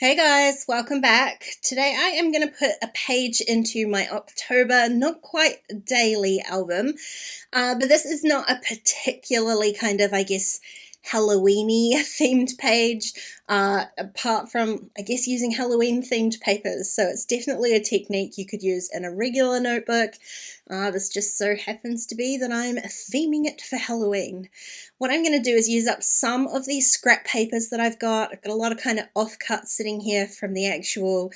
Hey guys, welcome back. Today I am going to put a page into my October, not quite daily album, but this is not a particularly kind of, I guess, Halloween-y themed page, apart from, I guess, using Halloween themed papers. So it's definitely a technique you could use in a regular notebook. This just so happens to be that I'm theming it for Halloween. What I'm going to do is use up some of these scrap papers that I've got. I've got a lot of kind of offcuts sitting here from the actual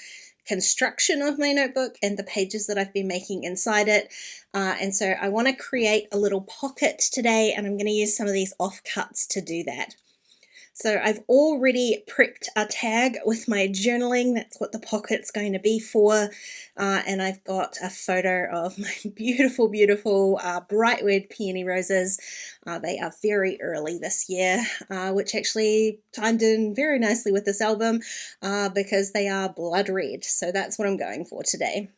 construction of my notebook and the pages that I've been making inside it. And so I want to create a little pocket today, and I'm going to use some of these offcuts to do that. So I've already prepped a tag with my journaling. That's what the pocket's going to be for. And I've got a photo of my beautiful, beautiful bright red peony roses. They are very early this year, which actually timed in very nicely with this album because they are blood red. So that's what I'm going for today.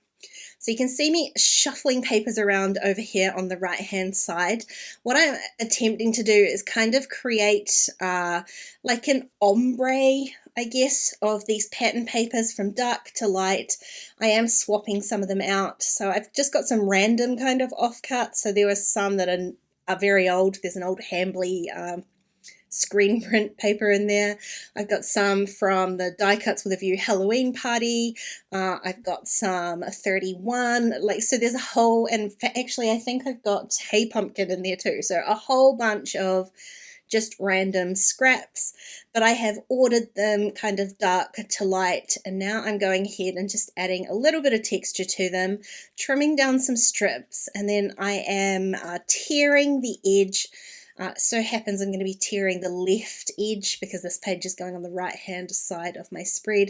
So you can see me shuffling papers around over here on the right hand side. What I'm attempting to do is kind of create like an ombre, I guess, of these pattern papers from dark to light. I am swapping some of them out. So I've just got some random kind of offcuts. So there were some that are very old. There's an old Hambly screen print paper in there. I've got some from the Die Cuts with a View Halloween party. I've got some 31, so there's a whole, and actually I think I've got Hey Pumpkin in there too. So a whole bunch of just random scraps, but I have ordered them kind of dark to light, and now I'm going ahead and just adding a little bit of texture to them, trimming down some strips, and then I am tearing the edge. So happens I'm going to be tearing the left edge because this page is going on the right hand side of my spread.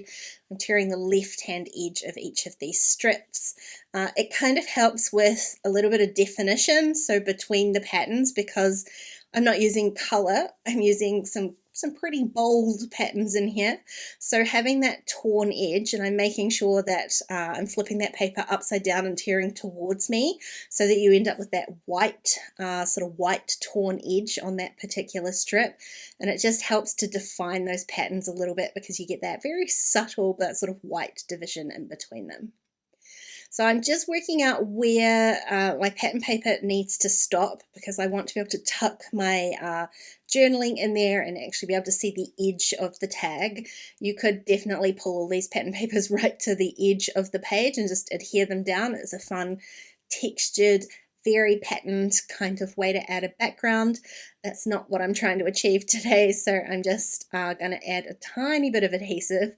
I'm tearing the left hand edge of each of these strips. It kind of helps with a little bit of definition, so between the patterns, because I'm not using color, I'm using some pretty bold patterns in here. So having that torn edge, and I'm making sure that I'm flipping that paper upside down and tearing towards me so that you end up with that white, sort of white torn edge on that particular strip. And it just helps to define those patterns a little bit because you get that very subtle but sort of white division in between them. So I'm just working out where my pattern paper needs to stop because I want to be able to tuck my journaling in there and actually be able to see the edge of the tag. You could definitely pull all these pattern papers right to the edge of the page and just adhere them down. It's a fun, textured, very patterned kind of way to add a background. That's not what I'm trying to achieve today, so I'm just going to add a tiny bit of adhesive,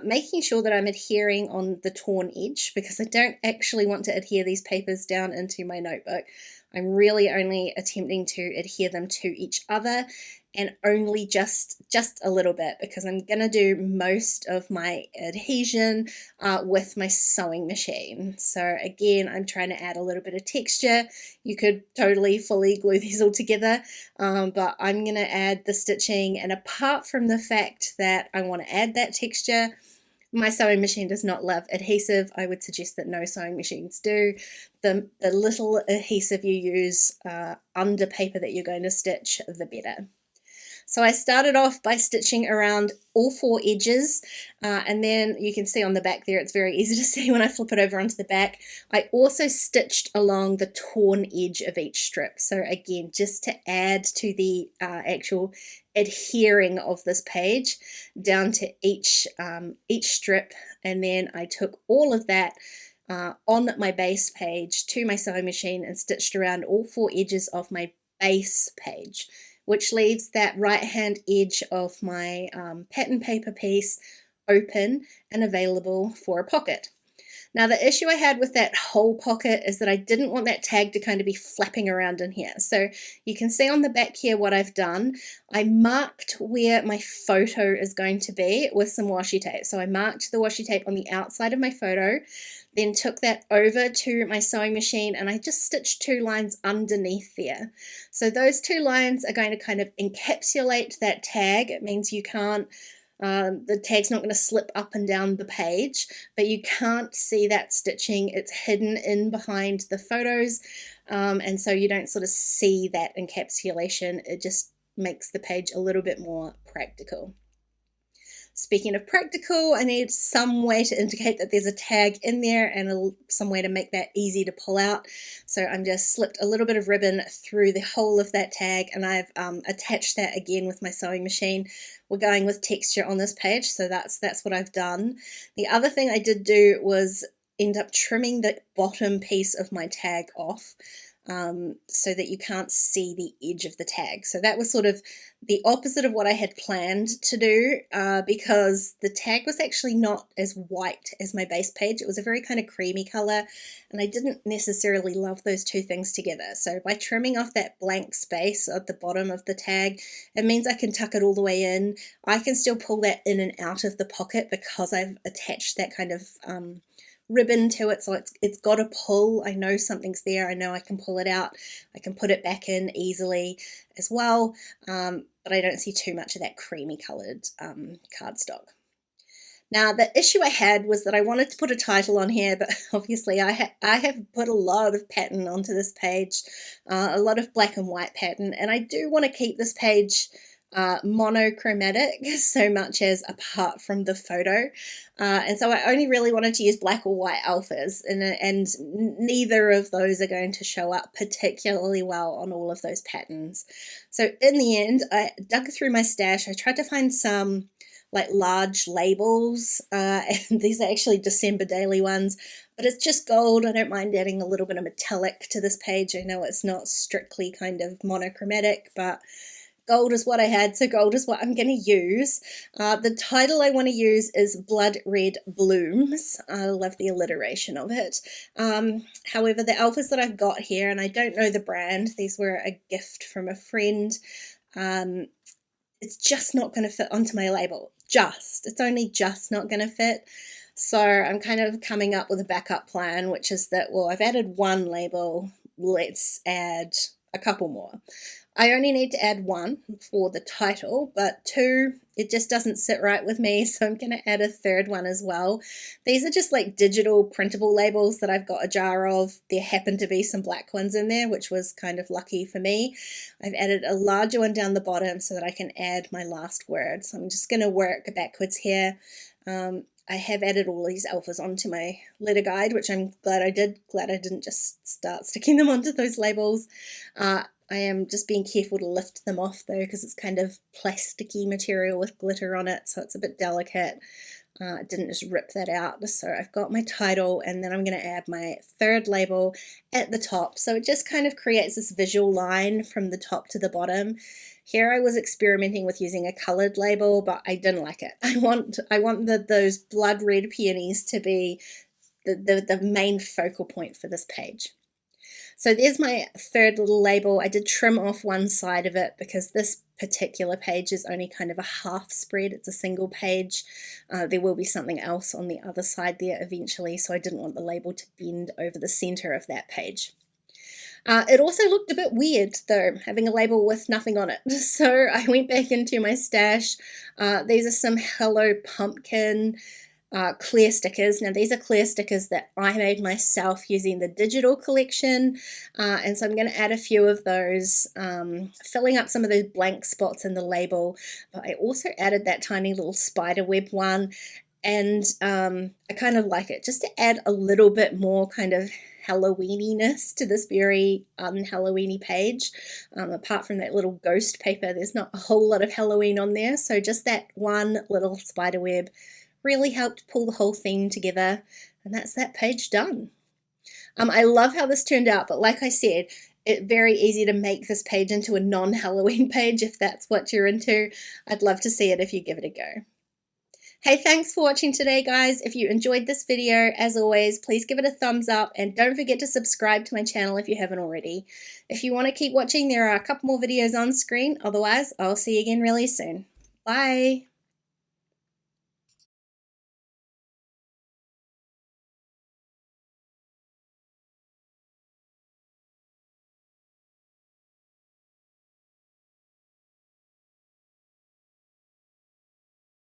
making sure that I'm adhering on the torn edge because I don't actually want to adhere these papers down into my notebook. I'm really only attempting to adhere them to each other, and only just a little bit because I'm going to do most of my adhesion with my sewing machine. So again, I'm trying to add a little bit of texture. You could totally fully glue these all together, but I'm going to add the stitching, and apart from the fact that I want to add that texture, my sewing machine does not love adhesive. I would suggest that no sewing machines do. The little adhesive you use under paper that you're going to stitch, the better. So I started off by stitching around all four edges, and then you can see on the back there, it's very easy to see when I flip it over onto the back. I also stitched along the torn edge of each strip. So again, just to add to the actual adhering of this page down to each strip, and then I took all of that on my base page to my sewing machine and stitched around all four edges of my base page, which leaves that right hand edge of my pattern paper piece open and available for a pocket. Now the issue I had with that whole pocket is that I didn't want that tag to kind of be flapping around in here. So you can see on the back here what I've done. I marked where my photo is going to be with some washi tape. So I marked the washi tape on the outside of my photo, then took that over to my sewing machine, and I just stitched two lines underneath there. So those two lines are going to kind of encapsulate that tag. It means you can't the tag's not going to slip up and down the page, but you can't see that stitching. It's hidden in behind the photos, and so you don't sort of see that encapsulation. It just makes the page a little bit more practical. Speaking of practical, I need some way to indicate that there's a tag in there and some way to make that easy to pull out. So I'm just slipped a little bit of ribbon through the whole of that tag, and I've attached that again with my sewing machine. We're going with texture on this page, so that's what I've done. The other thing I did do was end up trimming the bottom piece of my tag off, so that you can't see the edge of the tag. So that was sort of the opposite of what I had planned to do, because the tag was actually not as white as my base page. It was a very kind of creamy color, and I didn't necessarily love those two things together. So by trimming off that blank space at the bottom of the tag, it means I can tuck it all the way in. I can still pull that in and out of the pocket because I've attached that kind of ribbon to it, so it's got a pull. I know something's there. I know I can pull it out. I can put it back in easily as well, but I don't see too much of that creamy coloured cardstock. Now, the issue I had was that I wanted to put a title on here, but obviously I have put a lot of pattern onto this page, a lot of black and white pattern, and I do want to keep this page monochromatic so much as apart from the photo, and so I only really wanted to use black or white alphas, and neither of those are going to show up particularly well on all of those patterns. So in the end, I dug through my stash. I tried to find some like large labels, and these are actually December daily ones, but it's just gold. I don't mind adding a little bit of metallic to this page. I know it's not strictly kind of monochromatic, but gold is what I had, so gold is what I'm going to use. The title I want to use is Blood Red Blooms. I love the alliteration of it. However, the alphas that I've got here, and I don't know the brand, these were a gift from a friend, it's just not going to fit onto my label. It's only just not going to fit. So I'm kind of coming up with a backup plan, which is that, well, I've added one label, let's add a couple more. I only need to add one for the title, but two, it just doesn't sit right with me, so I'm going to add a third one as well. These are just like digital printable labels that I've got a jar of. There happen to be some black ones in there, which was kind of lucky for me. I've added a larger one down the bottom so that I can add my last word. So I'm just going to work backwards here. I have added all these alphas onto my letter guide, which I'm glad I did. Glad I didn't just start sticking them onto those labels. I am just being careful to lift them off though, because it's kind of plasticky material with glitter on it, so it's a bit delicate. I didn't just rip that out. So I've got my title, and then I'm going to add my third label at the top. So it just kind of creates this visual line from the top to the bottom. Here I was experimenting with using a colored label, but I didn't like it. I want those blood red peonies to be the main focal point for this page. So there's my third little label. I did trim off one side of it because this particular page is only kind of a half spread. It's a single page. There will be something else on the other side there eventually, so I didn't want the label to bend over the center of that page. It also looked a bit weird though, having a label with nothing on it. So I went back into my stash. These are some Hello Pumpkin clear stickers. Now these are clear stickers that I made myself using the digital collection, and so I'm going to add a few of those, filling up some of those blank spots in the label. But I also added that tiny little spider web one, and I kind of like it just to add a little bit more kind of Halloweeniness to this very un-Halloweeny page. Apart from that little ghost paper, there's not a whole lot of Halloween on there, so just that one little spider web really helped pull the whole theme together, and that's that page done. I love how this turned out, but like I said, it's very easy to make this page into a non-Halloween page if that's what you're into. I'd love to see it if you give it a go. Hey, thanks for watching today, guys. If you enjoyed this video, as always, please give it a thumbs up, and don't forget to subscribe to my channel if you haven't already. If you want to keep watching, there are a couple more videos on screen. Otherwise, I'll see you again really soon. Bye.